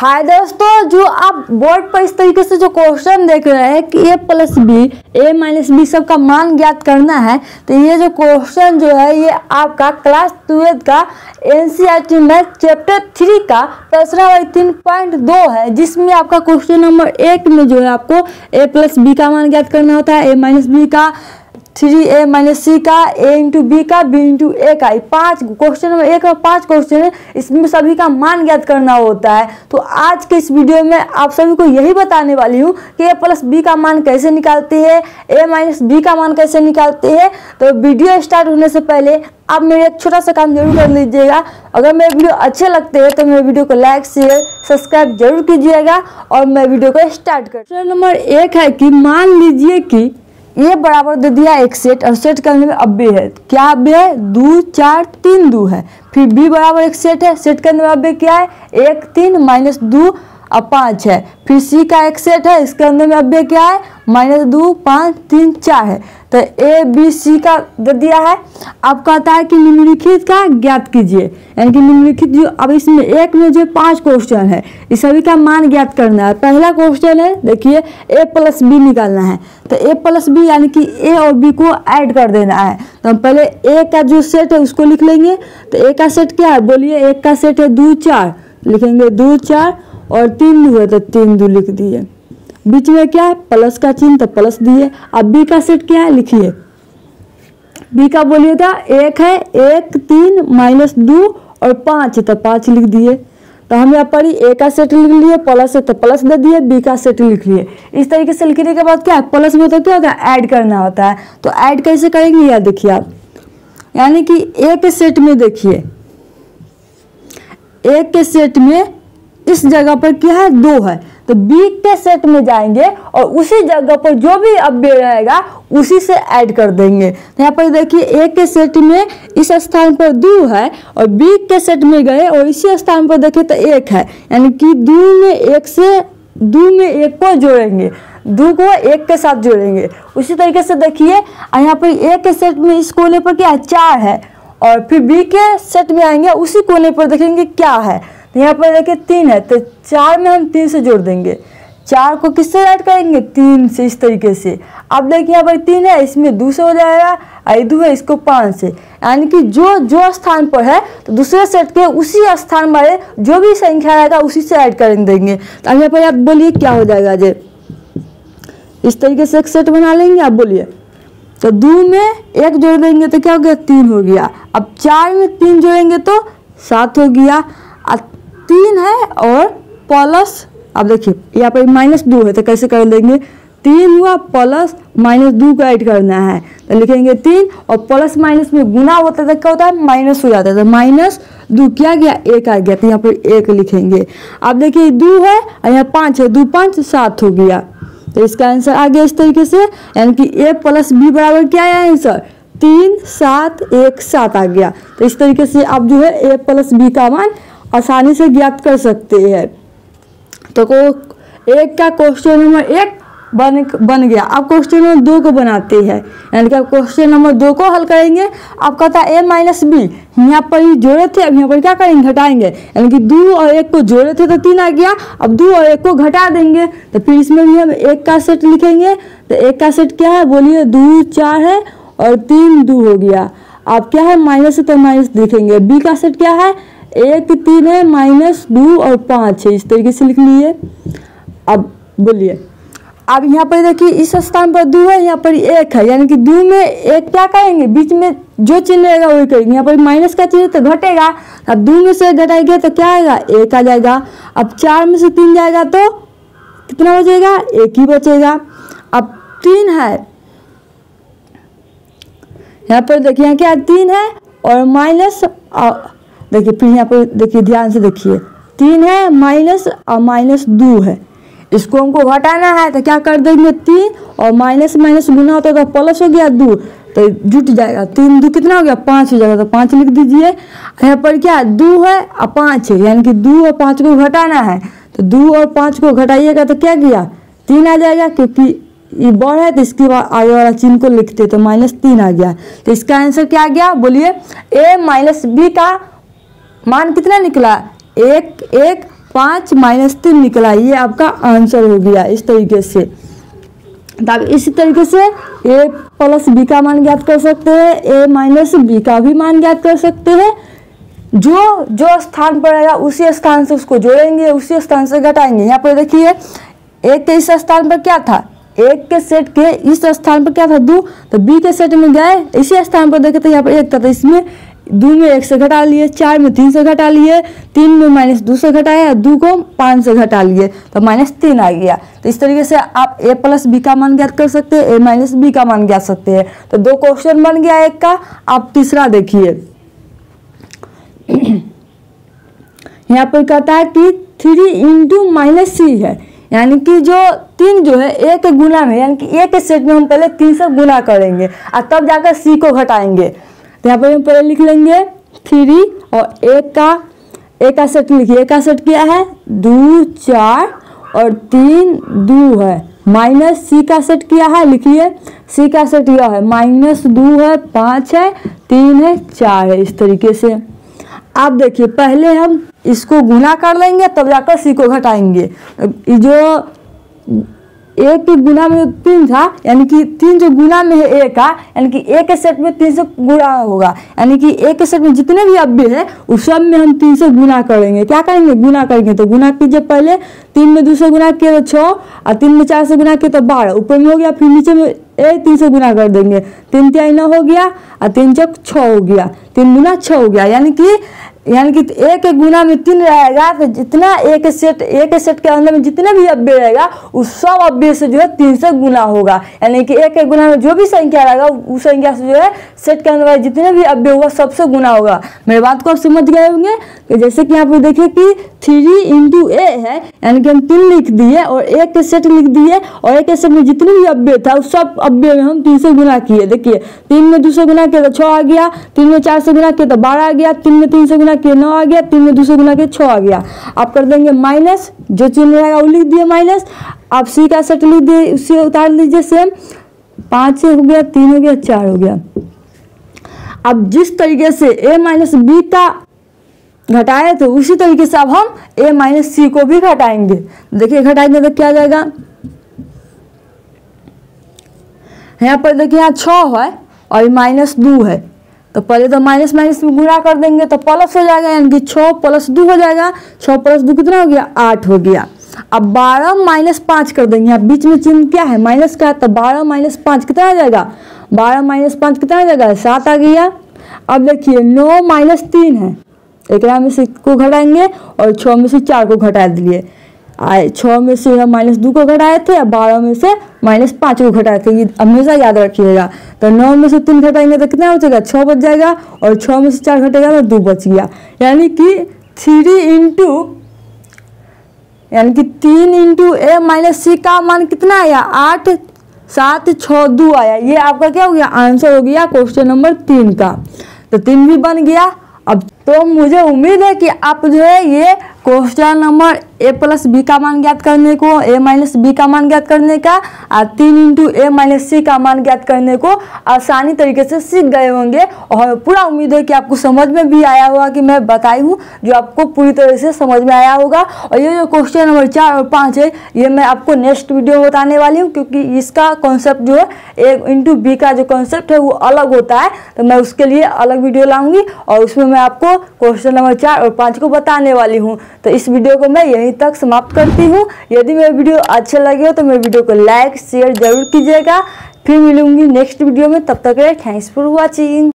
हाय दोस्तों, जो आप बोर्ड पर इस तरीके से जो क्वेश्चन देख रहे हैं कि a plus B a minus B सब का मान ज्ञात करना है, तो ये जो क्वेश्चन जो है ये आपका क्लास 12 का एनसीईआरटी मैथ चैप्टर 3 का प्रश्नावली 3.2 है, जिसमें आपका क्वेश्चन नंबर 1 में जो है आपको a प्लस बी का मान ज्ञात करना होता है, a माइनस बी का, 3a माइनस सी का, a इंटू बी का, b इंटू ए का। 5 क्वेश्चन नंबर 1 और 5 क्वेश्चन है, इसमें सभी का मान ज्ञात करना होता है। तो आज के इस वीडियो में आप सभी को यही बताने वाली हूँ कि a प्लस बी का मान कैसे निकालते हैं, a माइनस बी का मान कैसे निकालते हैं। तो वीडियो स्टार्ट होने से पहले आप मेरे एक छोटा सा काम जरूर कर लीजिएगा। अगर मेरे वीडियो अच्छे लगते हैं तो मेरे वीडियो को लाइक शेयर सब्सक्राइब जरूर कीजिएगा और मैं वीडियो को स्टार्ट कर। क्वेश्चन नंबर 1 है कि मान लीजिए कि ये बराबर दे दिया एक सेट और सेट करने में अव्यय है। क्या अव्यय है? 2 4 3 2 है। फिर बी बराबर एक सेट है, सेट करने में अव्यय क्या है? 1 3 माइनस 2 और 5 है। फिर सी का एक सेट है, इसके अंदर में अव्यय क्या है? -2 5 3 4 है। तो ए बी सी का दे दिया है। अब कहता है कि निम्नलिखित का ज्ञात कीजिए, यानी कि निम्नलिखित जो अब इसमें एक में जो 5 क्वेश्चन है इस सभी का मान ज्ञात करना है। पहला क्वेश्चन है, देखिए ए प्लस बी निकालना है। तो ए प्लस बी यानी कि ए और बी को ऐड कर देना है। तो हम पहले ए का जो सेट है उसको लिख लेंगे। तो ए का सेट क्या है बोलिए? एक का सेट है 2 4, लिखेंगे 2 4 और 3 2 है तो 3 2 लिख दिए। बीच में क्या है? प्लस का चिन्ह, तो प्लस दिए। अब बी का सेट क्या है लिखिए। बी का बोलिए था 1 है, 1 3 माइनस 2 और 5 है तो 5 लिख दिए। तो हम यहाँ पर ए का सेट लिख लिए, प्लस है तो प्लस दे दिए, बी का सेट लिख लिए। इस तरीके से लिखने के बाद क्या है? प्लस में तो क्या होता है? ऐड करना होता है। तो ऐड कैसे करेंगे यार देखिए आप, यानी कि ए के सेट में देखिए, ए के सेट में इस जगह पर क्या है? 2 है। तो बी के सेट में जाएंगे और उसी जगह पर जो भी अव्यय रहेगा उसी से ऐड कर देंगे। तो यहाँ पर देखिए ए के सेट में इस स्थान पर 2 है और बी के सेट में गए और इसी स्थान पर देखें तो 1 है, यानी कि 2 में 1 को जोड़ेंगे, 2 को 1 के साथ जोड़ेंगे। उसी तरीके से देखिए यहाँ पर ए के सेट में इस कोने पर क्या है? 4 है और फिर बी के सेट में आएंगे उसी कोने पर देखेंगे क्या है। तो यहाँ पर देखिए 3 है तो 4 में हम 3 से जोड़ देंगे। 4 को किससे ऐड करेंगे? 3 से। इस तरीके से अब देखिए यहाँ पर 3 है, इसमें 2 से हो जाएगा, 2 है इसको 5 से, यानी कि जो स्थान पर है तो दूसरे सेट के उसी स्थान वाले जो भी संख्या रहेगा उसी से ऐड कर देंगे। तो यहाँ पर आप बोलिए क्या हो जाएगा जे? इस तरीके से एक सेट बना लेंगे। आप बोलिए तो 2 में 1 जोड़ देंगे तो क्या हो गया? 3 हो गया। अब 4 में 3 जोड़ेंगे तो 7 हो गया। 3 है और प्लस, अब देखिए यहाँ पर -2 है तो कैसे कर देंगे? 3 हुआ प्लस -2 को ऐड करना है तो लिखेंगे 3 और प्लस माइनस में गुना होता है तो क्या होता है? माइनस हो जाता है। तो -2 क्या गया? 1 आ गया। तो यहाँ पर 1 लिखेंगे। अब देखिए 2 है और यहाँ 5 है, 2 5 7 हो गया। तो इसका आंसर आ गया इस तरीके से, यानी कि a प्लस बी बराबर क्या है आंसर? 3 7 1 7 आ गया। तो इस तरीके से आप जो है a प्लस बी का मान आसानी से ज्ञात कर सकते हैं। तो एक का क्वेश्चन नंबर 1 बन गया। अब क्वेश्चन नंबर 2 को बनाते हैं, यानी कि आप क्वेश्चन नंबर 2 को हल करेंगे। आप कहता है a माइनस बी, यहाँ पर ही जोड़े थे, अब यहाँ पर क्या करेंगे? घटाएंगे, यानी कि 2 और 1 को जोड़े थे तो 3 आ गया। अब 2 और 1 को घटा देंगे तो फिर इसमें भी हम 1 का सेट लिखेंगे। तो 1 का सेट क्या है बोलिए? 2 4 है और 3 2 हो गया। अब क्या है? माइनस है तो माइनस लिखेंगे। बी का सेट क्या है? 1 3 है, -2 और 5 है। इस तरीके से लिख लिए। अब बोलिए, अब यहाँ पर देखिए इस स्थान पर 2 है, यहाँ पर 1 है, यानी कि 2 में 1 क्या करेंगे? बीच में जो चिन्ह रहेगा वही करेंगे। यहाँ पर माइनस का चिन्ह तो घटेगा। अब 2 में से घटाएंगे तो क्या आएगा? 1 आ जाएगा। अब 4 में से 3 जाएगा तो कितना बचेगा? 1 ही बचेगा। अब 3 है, यहाँ पर देखिए यहाँ क्या 3 है और माइनस, देखिए फिर यहाँ पर देखिए ध्यान से देखिए 3 है माइनस और -2 है, इसको हमको घटाना है तो क्या कर देंगे? 3 और माइनस गुना होता है तो प्लस हो गया 2 तो जुट जाएगा। 3 2 कितना हो गया? 5 हो जाएगा। तो 5 लिख दीजिए। यहाँ पर क्या 2 है और 5 है, यानी कि 2 और 5 को घटाना है। तो 2 और 5 को घटाइएगा तो क्या गया? 3 आ जाएगा, क्योंकि ये बड़ है तो इसके बाद आगे वाला चिन्ह को लिखते तो -3 आ गया। तो इसका आंसर क्या आ गया बोलिए? a माइनस बी का मान कितना निकला? 1 1 5 माइनस 3 निकला, ये आपका आंसर हो गया इस तरीके से। तब इसी तरीके से a प्लस b का मान ज्ञात कर सकते हैं, a माइनस b का भी मान ज्ञात कर सकते हैं। जो जो स्थान पर रहेगा उसी स्थान से उसको जोड़ेंगे, उसी स्थान से घटाएंगे। यहाँ पर देखिए एक के इस स्थान पर क्या था, एक के सेट के इस स्थान पर क्या था 2, तो b के सेट में गए इसी स्थान पर देखे तो यहाँ पर 1 था, तो इसमें 2 में 1 से घटा लिए, 4 में 3 से घटा लिए, 3 में -2 से घटाया, 2 को 5 से घटा लिए तो -3 आ गया। तो इस तरीके से आप a प्लस बी का मान ज्ञात कर सकते हैं, a माइनस बी का मान ज्ञात सकते हैं। तो 2 क्वेश्चन बन गया एक का। आप तीसरा देखिए, यहाँ पर कहता है कि 3 इंटू माइनस सी है, यानी कि जो 3 जो है a के गुना में, यानी कि a के सेट में हम पहले 3 से गुना करेंगे और तब जाकर c को घटाएंगे। तो यहाँ पर हम पहले लिख लेंगे 3 और a का सेट लिखिए, a का सेट क्या है 2 4 और 3 2 है, माइनस c का सेट क्या है लिखिए, c का सेट यह है -2 है, 5 है, 3 है, 4 है। इस तरीके से आप देखिए पहले हम इसको गुना कर लेंगे तब जाकर सी को घटाएंगे। जो ए के गुना में 3 था, यानी कि 3 जो गुना में है ए का, यानी कि ए के सेट में 3 से गुना होगा, यानी कि ए के सेट में जितने भी अव्यय है उस सब में हम 3 से गुना करेंगे। क्या करेंगे, गुना करेंगे। तो गुना कीजिए, पहले 3 में 2 से गुना किया तो 6 और 3 में 4 से गुना किया तो 12, ऊपर में हो गया, फिर नीचे में 3 से गुना कर देंगे, 3 3 9 हो गया और 3 4 6 हो गया, 3 गुना 6 हो गया। यानी कि ए के गुना में 3 रहेगा तो जितना ए के सेट के अंदर में जितना भी अव्यय रहेगा उस सब अव्यय से जो है 3 से गुना होगा। यानी कि ए के गुना में जो भी संख्या रहेगा उस संख्या से जो है सेट के अंदर वाले जितने भी अव्यय होगा सबसे गुना होगा। मेरी बात को आप समझ गए होंगे कि जैसे कि यहाँ पे देखिए कि 3 इंटू ए है, यानी कि हम 3 लिख दिए और ए के सेट लिख दिए और ए के सेट में जितने भी अव्यय था उस सब अव्यय में हम 3 से गुना किए। देखिए 3 में 2 से गुना किया तो 6 आ गया, 3 में 4 से गुना किया तो 12 आ गया, 3 में 3 से गुना किया 9 आ गया, 3 में 2 से गुना किया 6 आ गया। आप कर देंगे माइनस, जो चिन्ह रहेगा वो लिख दिए माइनस, आप सी का सेट लिख दिए, उसे उतार लीजिए सेम, 5 से हो गया, 3 हो गया, 4 हो गया। अब जिस तरीके से a माइनस बी का घटाए तो उसी तरीके से अब हम a माइनस सी को भी घटाएंगे। देखिए घटाएंगे तो क्या जाएगा, यहाँ पर देखिए यहाँ 6 है और -2 है, तो पहले तो माइनस माइनस में गुणा कर देंगे तो प्लस हो जाएगा, यानी कि 6 + 2 हो जाएगा, 6 + 2 कितना हो गया 8 हो गया। अब 12 - 5 कर देंगे, यहाँ बीच में चिन्ह क्या है माइनस का, तो 12 - 5 कितना आ जाएगा, 12 - 5 कितना आ जाएगा 7 आ गया। अब देखिए 9 - 3 है, एक में से को घटाएंगे और 6 में से 4 को घटा दिए, 6 में से हम -2 को घटाए थे और 12 में से -5 को घटाए थे, ये हमेशा याद रखिएगा। तो 9 में से 3 घटाएंगे तो कितना बचेगा 6 बच जाएगा और 6 में से 4 घटेगा तो 2 बच गया। यानी कि 3 इंटू a माइनस सी का मान कितना आया 8, 7, 6, 2 आया। ये आपका क्या हो गया आंसर हो गया क्वेश्चन नंबर 3 का। तो 3 भी बन गया। अब तो मुझे उम्मीद है कि आप जो है ये question number a plus B का मान ज्ञात करने को, a माइनस बी का मान ज्ञात करने का और 3 इंटू a माइनस सी का मान ज्ञात करने को आसानी तरीके से सीख गए होंगे। और पूरा उम्मीद है कि आपको समझ में भी आया होगा कि मैं बताई हूँ जो आपको पूरी तरह से समझ में आया होगा। और ये जो क्वेश्चन नंबर 4 और 5 है ये मैं आपको नेक्स्ट वीडियो में बताने वाली हूँ, क्योंकि इसका कॉन्सेप्ट जो है a इंटू बी का जो कॉन्सेप्ट है वो अलग होता है, तो मैं उसके लिए अलग वीडियो लाऊंगी और उसमें मैं आपको क्वेश्चन नंबर 4 और 5 को बताने वाली हूँ। तो इस वीडियो को मैं यहीं तक समाप्त करती हूँ। यदि मेरा वीडियो अच्छा लगे हो तो मेरे वीडियो को लाइक शेयर जरूर कीजिएगा। फिर मिलूंगी नेक्स्ट वीडियो में, तब तक के लिए थैंक्स फॉर वॉचिंग।